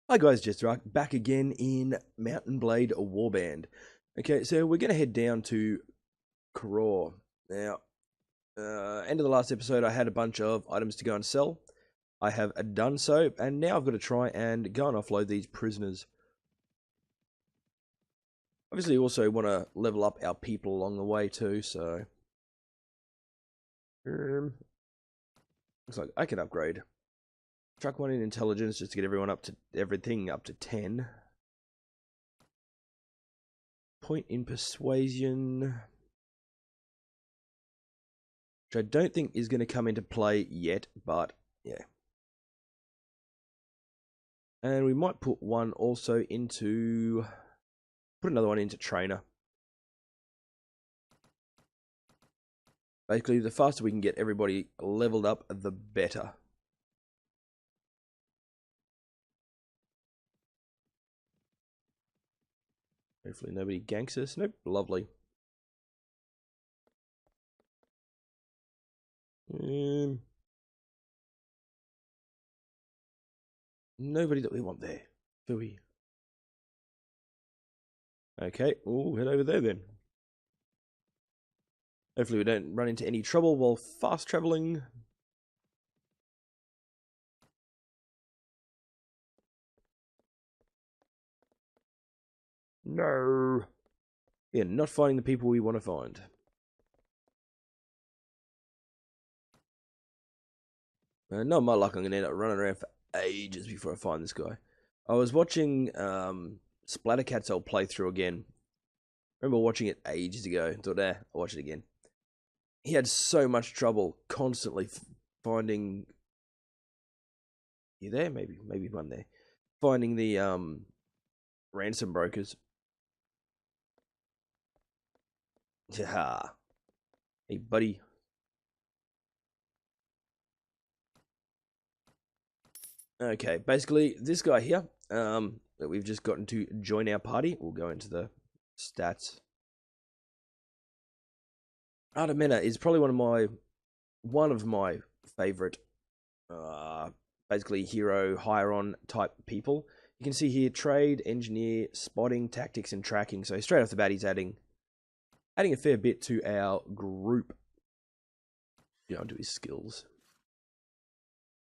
Hi guys, JesterArke back again in Mountain Blade Warband. Okay, so we're going to head down to Calradia. Now, end of the last episode, I had a bunch of items to go and sell. I have done so, and now I've got to try and go and offload these prisoners. Obviously, also want to level up our people along the way too, so... looks like I can upgrade. Truck 1 in intelligence just to get everything up to 10. Point in persuasion, which I don't think is going to come into play yet, but yeah. And we might put one also into, put another one into trainer. Basically, the faster we can get everybody leveled up, the better. Hopefully nobody ganks us. Nope, lovely. Nobody that we want there. Phooey. Okay, we'll head over there then. Hopefully we don't run into any trouble while fast traveling. No. Yeah, not finding the people we want to find. Not my luck, I'm going to end up running around for ages before I find this guy. I was watching Splattercat's old playthrough again. I remember watching it ages ago. Thought, I'll watch it again. He had so much trouble constantly finding... You there? Maybe one there. Finding the ransom brokers. Yeah. Hey, buddy. Okay, basically, this guy here, that we've just gotten to join our party. We'll go into the stats. Artemena is probably one of my favorite, basically hero hire-on type people. You can see here trade, engineer, spotting, tactics, and tracking. So straight off the bat, he's adding a fair bit to our group. Go into his skills.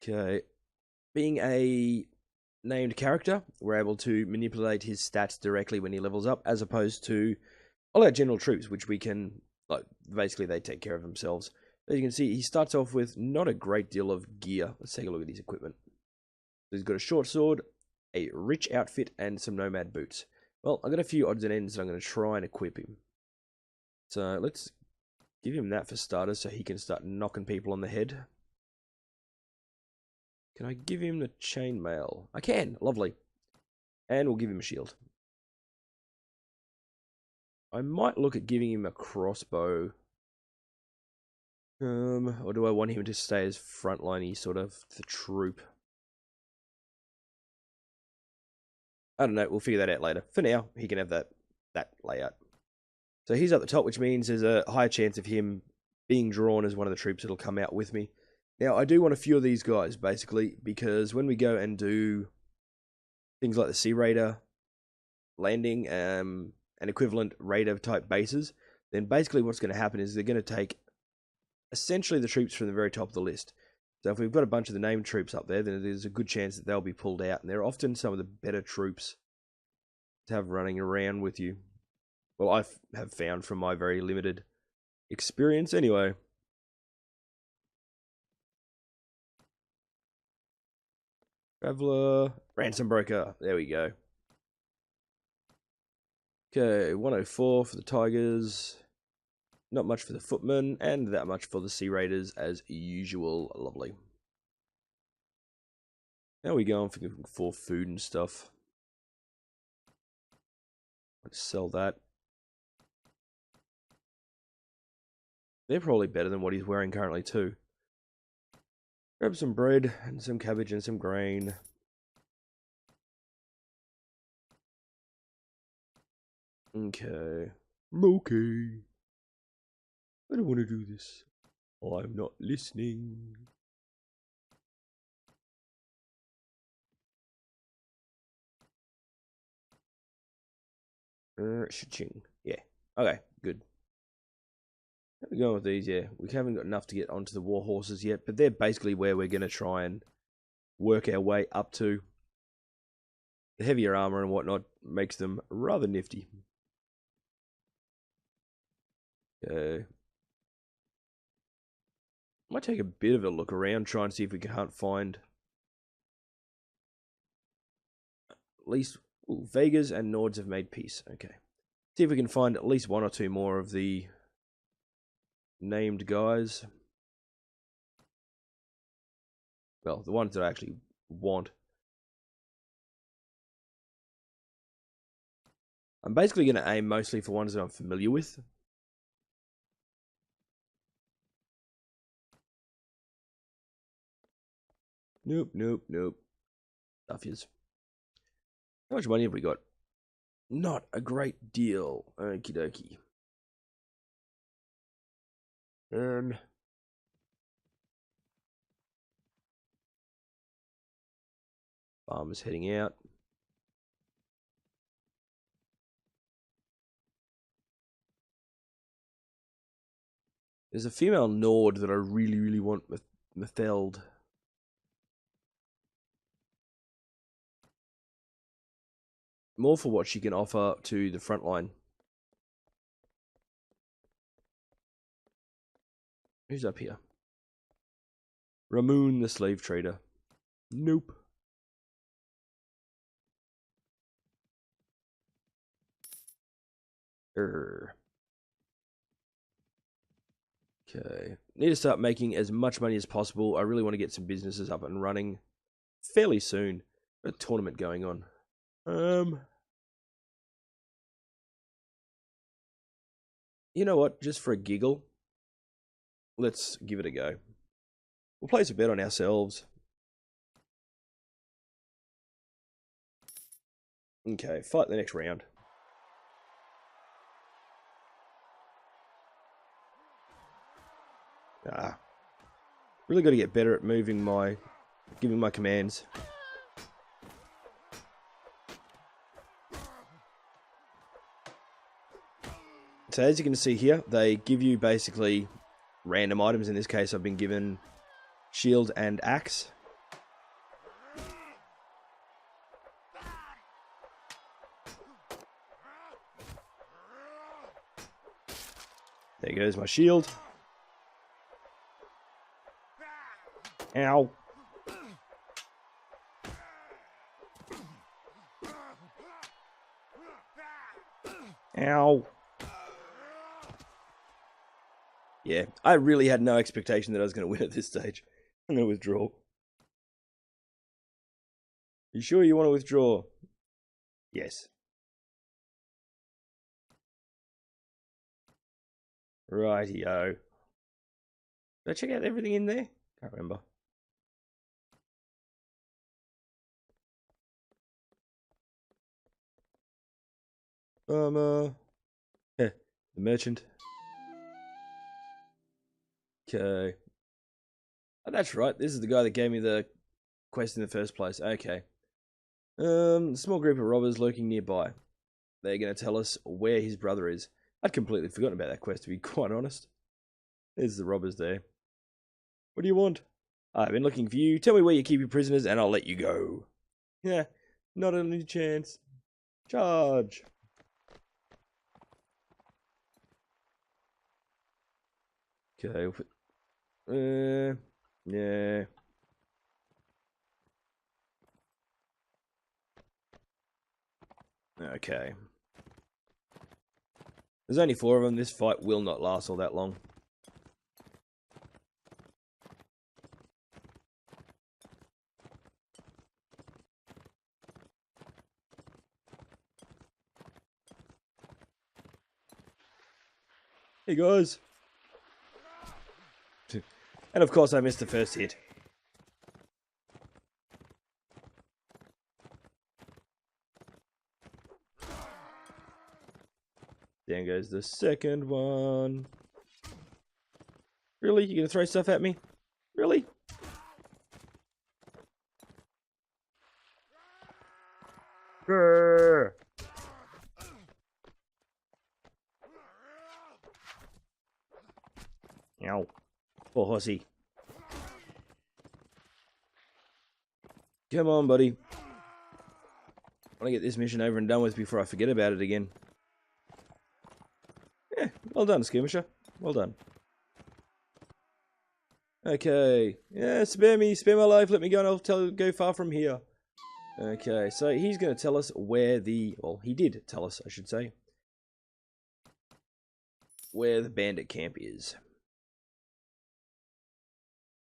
Okay, being a named character, we're able to manipulate his stats directly when he levels up, as opposed to all our general troops, which we can, like, basically they take care of themselves. As you can see, he starts off with not a great deal of gear. Let's take a look at his equipment. So he's got a short sword, a rich outfit, and some nomad boots. Well, I've got a few odds and ends that I'm going to try and equip him. So let's give him that for starters so he can start knocking people on the head. Can I give him the chainmail? I can. Lovely. And we'll give him a shield. I might look at giving him a crossbow. Or do I want him to stay as frontliney sort of the troop? I don't know. We'll figure that out later. For now, he can have that layout. So he's up the top, which means there's a higher chance of him being drawn as one of the troops that'll come out with me. Now, I do want a few of these guys, basically, because when we go and do things like the Sea Raider landing and equivalent Raider type bases, then basically what's going to happen is they're going to take essentially the troops from the very top of the list. So if we've got a bunch of the named troops up there, then there's a good chance that they'll be pulled out. And they're often some of the better troops to have running around with you. Well, I have found from my very limited experience anyway. Traveller, ransom broker. There we go. Okay, 104 for the Tigers. Not much for the Footmen, and that much for the Sea Raiders as usual. Lovely. Now we go on for food and stuff. Let's sell that. They're probably better than what he's wearing currently too. Grab some bread and some cabbage and some grain. Okay. Okay. I don't want to do this. I'm not listening. Shaching. Yeah. Okay, good. How are we going with these? Yeah, we haven't got enough to get onto the war horses yet, but they're basically where we're going to try and work our way up to. The heavier armor and whatnot makes them rather nifty. Okay. Might take a bit of a look around, try and see if we can't find at least... Ooh, Vegas and Nords have made peace. Okay. See if we can find at least one or two more of the named guys. Well, the ones that I actually want. I'm basically going to aim mostly for ones that I'm familiar with. Nope, nope, nope. Stuff is. How much money have we got? Not a great deal. Okie dokie. Farmer's heading out. There's a female Nord that I really, really want with Matheld. More for what she can offer to the front line. Who's up here? Ramoon the slave trader. Nope. Okay. Need to start making as much money as possible. I really want to get some businesses up and running fairly soon. Got a tournament going on. You know what? Just for a giggle, let's give it a go. We'll place a bet on ourselves. Okay, fight the next round. Really got to get better at giving my commands. So as you can see here, they give you basically random items. In this case, I've been given shield and axe. There goes my shield. Ow. Ow. Yeah, I really had no expectation that I was going to win at this stage. I'm going to withdraw. You sure you want to withdraw? Yes. Rightio. Did I check out everything in there? Can't remember. The merchant. Okay. Oh, that's right. This is the guy that gave me the quest in the first place. Okay. A small group of robbers lurking nearby. They're going to tell us where his brother is. I'd completely forgotten about that quest, to be quite honest. There's the robbers there. What do you want? I've been looking for you. Tell me where you keep your prisoners and I'll let you go. Yeah, not any chance. Charge. Okay. Yeah. Okay. There's only 4 of them. This fight will not last all that long. Hey guys. And of course I missed the first hit. Down goes the second one. Really? You gonna throw stuff at me? Really? Grrr. Poor horsey. Come on, buddy. I want to get this mission over and done with before I forget about it again. Yeah, well done, skirmisher. Well done. Okay. Yeah, spare me, spare my life. Let me go and I'll go far from here. Okay, so he's going to tell us where the... Well, he did tell us, I should say. Where the bandit camp is.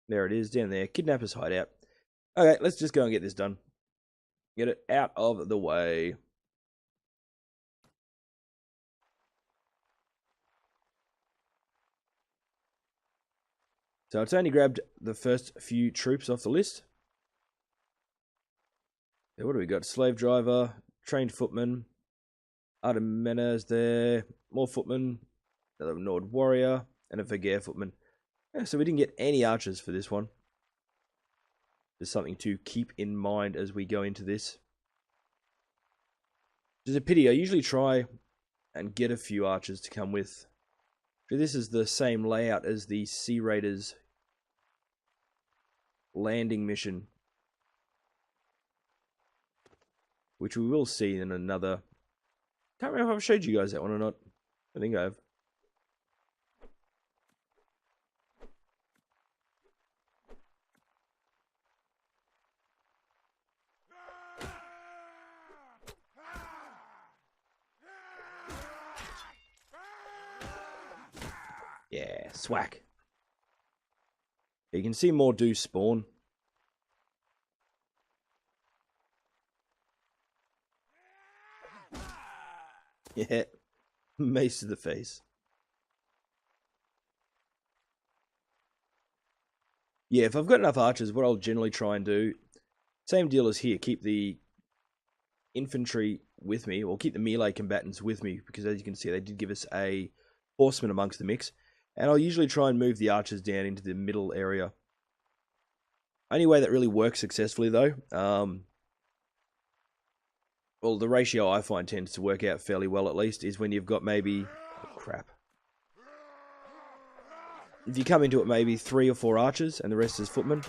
There it is, down there. Kidnapper's hideout. Okay, let's just go and get this done. Get it out of the way. So it's only grabbed the first few troops off the list. Yeah, what do we got? Slave driver, trained footman, Artemenes there, more footmen, another Nord warrior, and a Vergeer footman. Yeah, so we didn't get any archers for this one. There's something to keep in mind as we go into this. Which is a pity. I usually try and get a few archers to come with. So this is the same layout as the Sea Raiders landing mission, which we will see in another... Can't remember if I've showed you guys that one or not. I think I have. Yeah, swack. You can see more do spawn. Yeah, mace to the face. Yeah, if I've got enough archers, what I'll generally try and do, same deal as here, keep the infantry with me, or keep the melee combatants with me, because as you can see, they did give us a horseman amongst the mix. And I'll usually try and move the archers down into the middle area. Only way that really works successfully, though, well, the ratio I find tends to work out fairly well, at least, is when you've got maybe... Oh, crap. If you come into it maybe 3 or 4 archers, and the rest is footmen.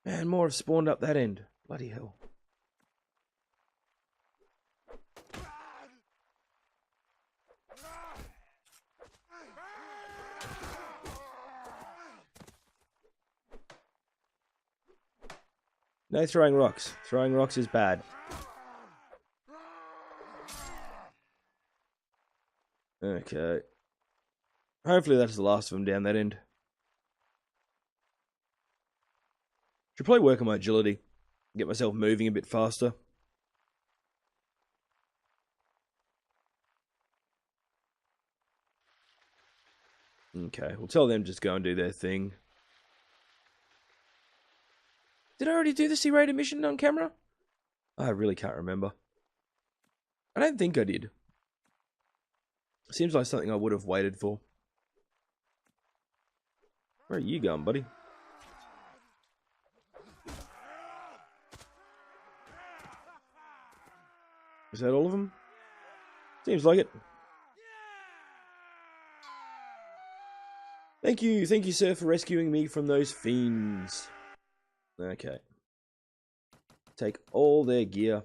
Man, more have spawned up that end. Bloody hell. No throwing rocks. Throwing rocks is bad. Okay. Hopefully that's the last of them down that end. Should probably work on my agility. Get myself moving a bit faster. Okay, we'll tell them just go and do their thing. Did I already do the Sea Raider mission on camera? I really can't remember. I don't think I did. Seems like something I would have waited for. Where are you going, buddy? Is that all of them? Seems like it. Thank you, sir, for rescuing me from those fiends. Okay. Take all their gear.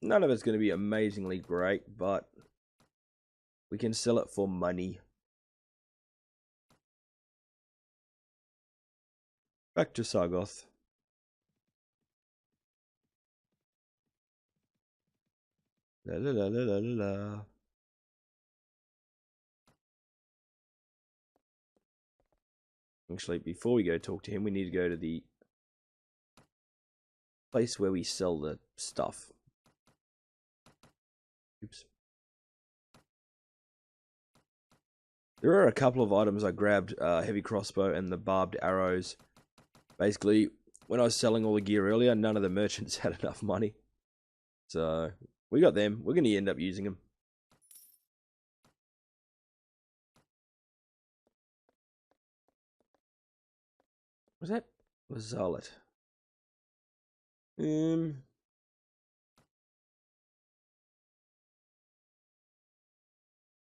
None of it's going to be amazingly great, but we can sell it for money. Back to Sargoth. La la la la la la. Actually, before we go talk to him, we need to go to the place where we sell the stuff. Oops. There are a couple of items I grabbed, heavy crossbow and the barbed arrows. Basically, when I was selling all the gear earlier, none of the merchants had enough money. So, we got them. We're going to end up using them. Was that? Was Zarlet?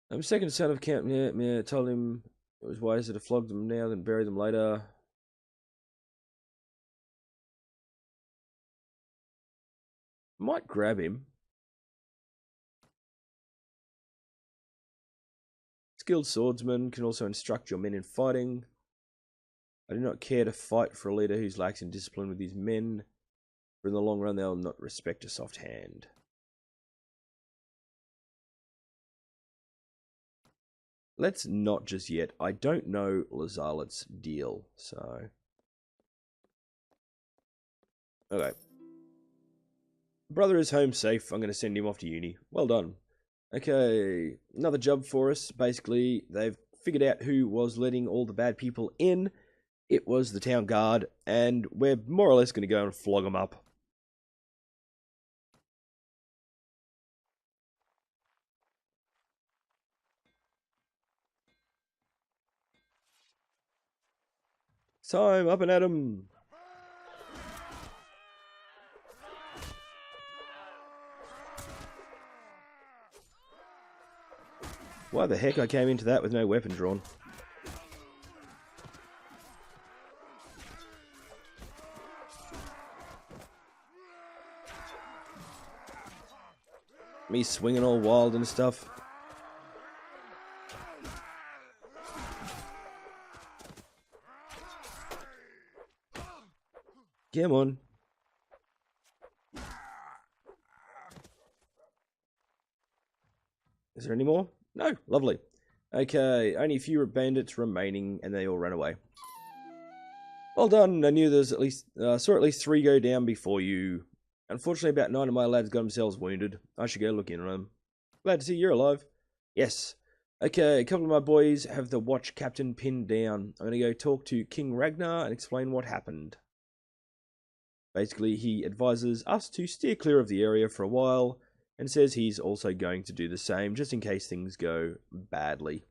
I'm second son of Camp. Yeah, told him it was wiser to flog them now than bury them later. Might grab him. Skilled swordsman can also instruct your men in fighting. I do not care to fight for a leader who's lax in discipline with his men, for in the long run they'll not respect a soft hand. Let's not just yet. I don't know Lazalet's deal, so... Okay. Brother is home safe. I'm going to send him off to uni. Well done. Okay, another job for us. Basically, they've figured out who was letting all the bad people in. It was the town guard, and we're more or less going to go and flog them up. Time, up and at 'em. Why the heck I came into that with no weapon drawn? Me swinging all wild and stuff. Come on. Is there any more? No, lovely. Okay, only a few bandits remaining, and they all ran away. Well done. I knew there's at least saw at least 3 go down before you. Unfortunately, about 9 of my lads got themselves wounded. I should go look in on them. Glad to see you're alive. Yes. Okay, a couple of my boys have the watch captain pinned down. I'm going to go talk to King Ragnar and explain what happened. Basically, he advises us to steer clear of the area for a while, and says he's also going to do the same, just in case things go badly.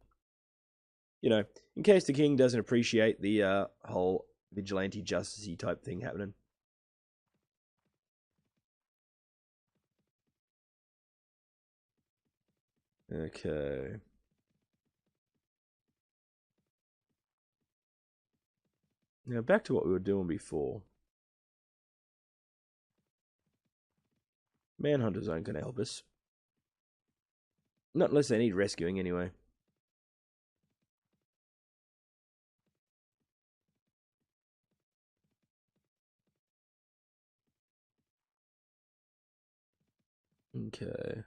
You know, in case the king doesn't appreciate the whole vigilante justice-y type thing happening. Okay. Now back to what we were doing before. Manhunters aren't going to help us. Not unless they need rescuing anyway. Okay.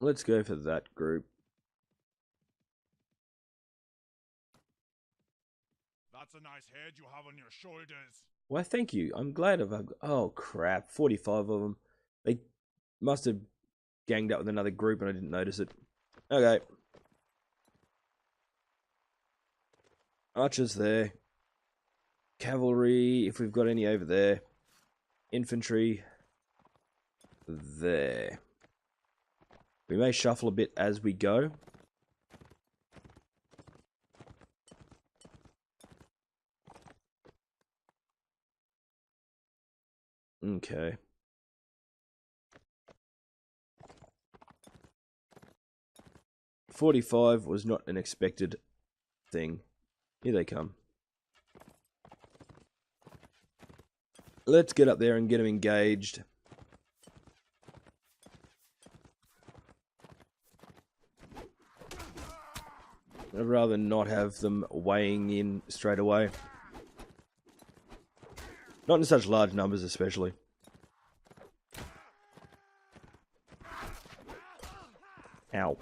Let's go for that group. That's a nice head you have on your shoulders. Why, thank you. I'm glad I've... Oh, crap. 45 of them. They must have ganged up with another group and I didn't notice it. Okay. Archers there. Cavalry, if we've got any over there. Infantry. There. We may shuffle a bit as we go. Okay. .45 was not an expected thing. Here they come. Let's get up there and get them engaged. I'd rather not have them weighing in straight away. Not in such large numbers, especially. Ow.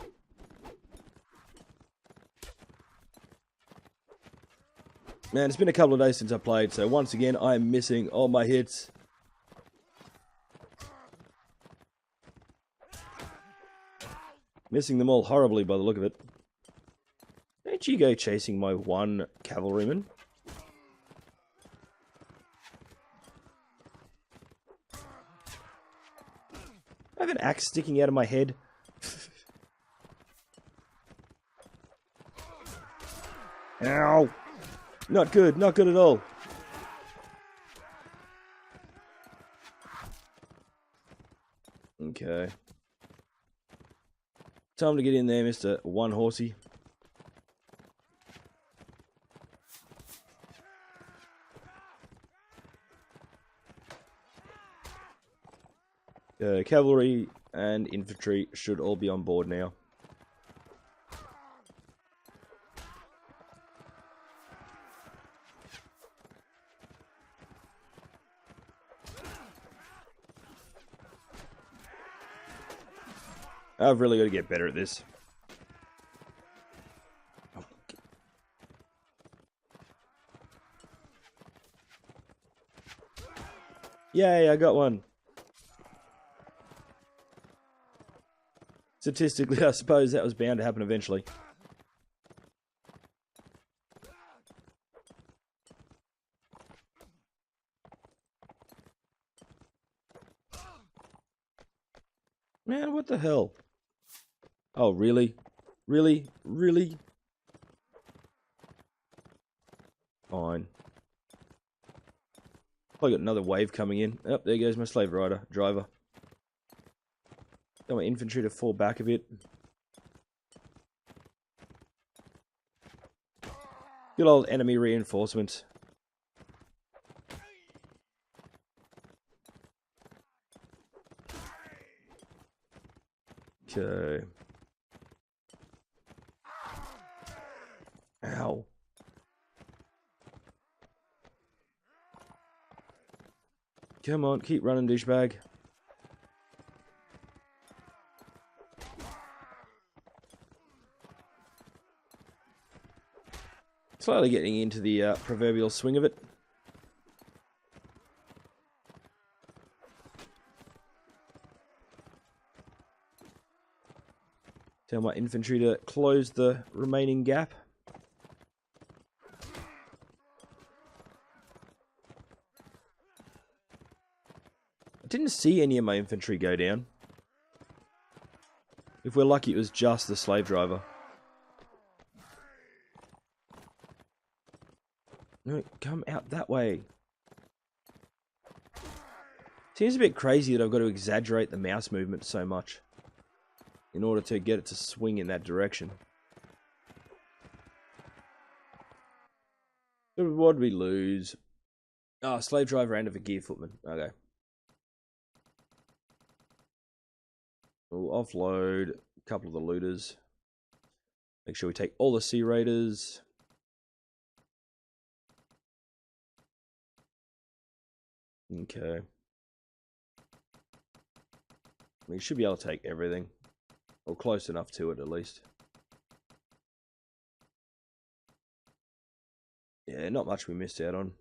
Man, it's been a couple of days since I played, so once again, I am missing all my hits. Missing them all horribly by the look of it. Don't you go chasing my one cavalryman. I have an axe sticking out of my head. Ow! Not good, not good at all. Okay. Time to get in there, Mr. One Horsey. Cavalry and infantry should all be on board now. I've really got to get better at this. Yay, I got one. Statistically, I suppose that was bound to happen eventually. Man, what the hell? Oh, really? Really? Really? Fine. I got another wave coming in. Oh, there goes my slave rider driver. Got my infantry to fall back a bit. Good old enemy reinforcement. Okay. Ow. Come on, keep running, douchebag. Slowly getting into the proverbial swing of it. Tell my infantry to close the remaining gap. I didn't see any of my infantry go down. If we're lucky, it was just the slave driver. No, come out that way. Seems a bit crazy that I've got to exaggerate the mouse movement so much in order to get it to swing in that direction. What did we lose? Ah, slave driver and a gear footman. Okay. We'll offload a couple of the looters. Make sure we take all the sea raiders. Okay. We should be able to take everything. Or close enough to it, at least. Yeah, not much we missed out on.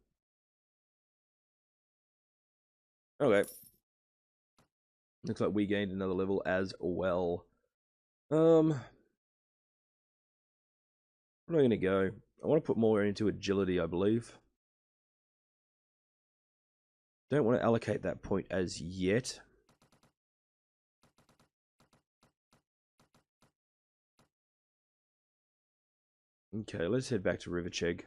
Okay. Looks like we gained another level as well. Where am I going to go? I want to put more into agility, I believe. Don't want to allocate that point as yet. Okay, let's head back to Riverchegg.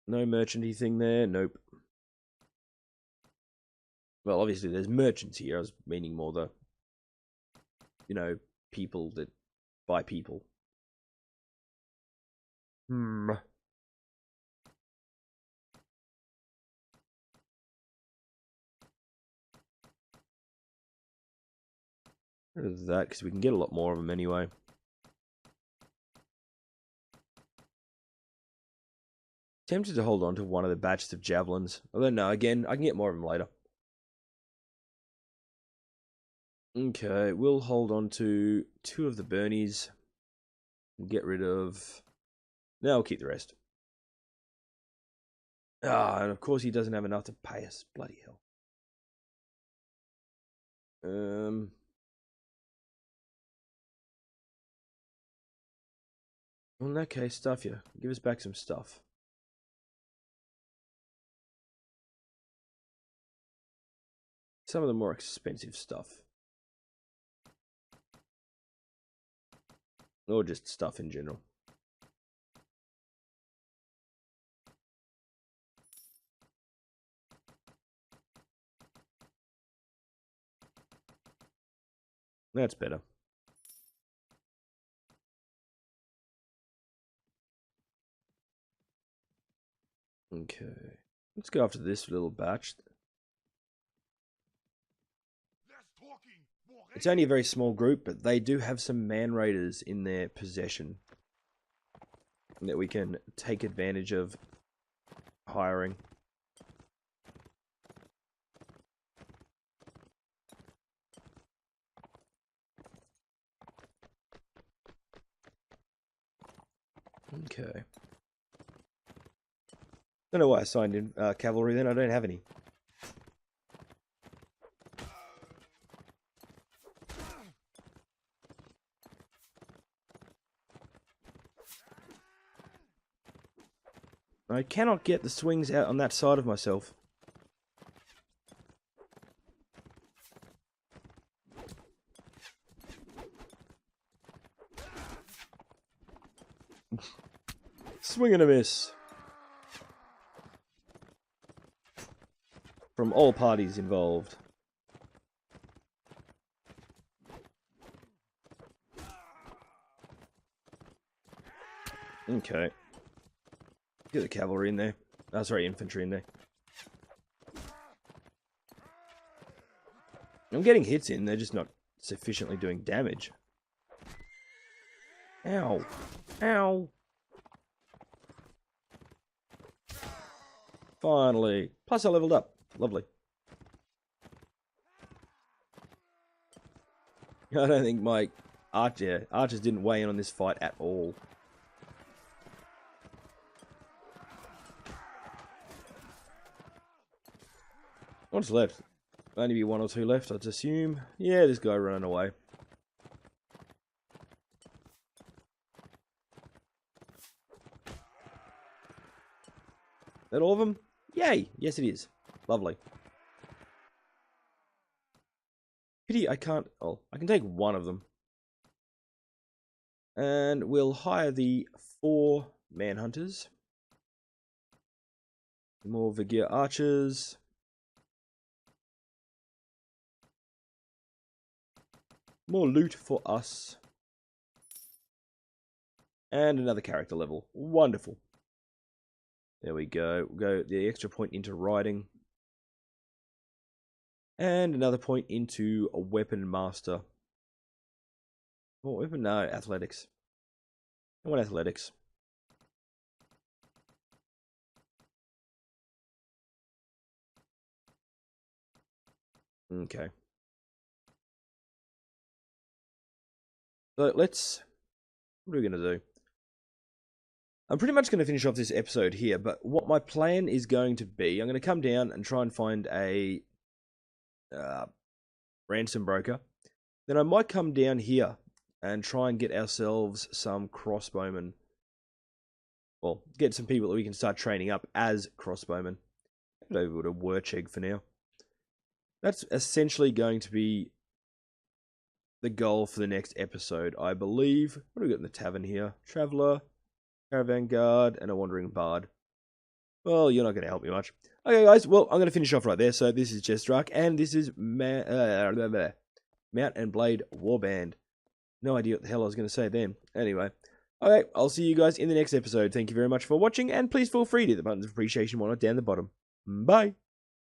No merchanty thing there? Nope. Well, obviously there's merchants here. I was meaning more the, you know, people that buy people. What is that? Because we can get a lot more of them anyway. Tempted to hold on to one of the batches of javelins. Although no, again, I can get more of them later. Okay, we'll hold on to 2 of the Bernies. And get rid of... No, I'll keep the rest. Ah, and of course he doesn't have enough to pay us. Bloody hell. Well, in that case, stuff you. Give us back some stuff. Some of the more expensive stuff. Or just stuff in general. That's better. Okay. Let's go after this little batch. It's only a very small group, but they do have some man raiders in their possession that we can take advantage of hiring. Okay. Don't know why I signed in cavalry then. I don't have any. I cannot get the swings out on that side of myself. Swing and a miss. From all parties involved. Okay. Get the cavalry in there. Oh, sorry, infantry in there. I'm getting hits in, they're just not sufficiently doing damage. Ow. Ow. Finally. Plus I leveled up. Lovely. I don't think my archers didn't weigh in on this fight at all. What's left? Only be 1 or 2 left, I'd assume. Yeah, this guy running away. That all of them? Yay! Yes, it is. Lovely. Pity I can't... Oh, I can take one of them. And we'll hire the 4 manhunters. More Vigir archers. More loot for us. And another character level. Wonderful. There we go. We'll go the extra point into riding. And another point into a weapon master. Oh, weapon? No, athletics. I want athletics. Okay. So let's... What are we going to do? I'm pretty much going to finish off this episode here, but what my plan is going to be, I'm going to come down and try and find a ransom broker. Then I might come down here and try and get ourselves some crossbowmen. Well, get some people that we can start training up as crossbowmen. I'll go over to Wurcheg for now. That's essentially going to be the goal for the next episode, I believe. What do we got in the tavern here? Traveller, Caravan Guard, and a Wandering Bard. Well, you're not going to help me much. Okay, guys, well, I'm going to finish off right there. So this is JesterArke, and this is Mount and Blade Warband. No idea what the hell I was going to say then. Anyway, okay, I'll see you guys in the next episode. Thank you very much for watching, and please feel free to hit the buttons of appreciation one down the bottom. Bye!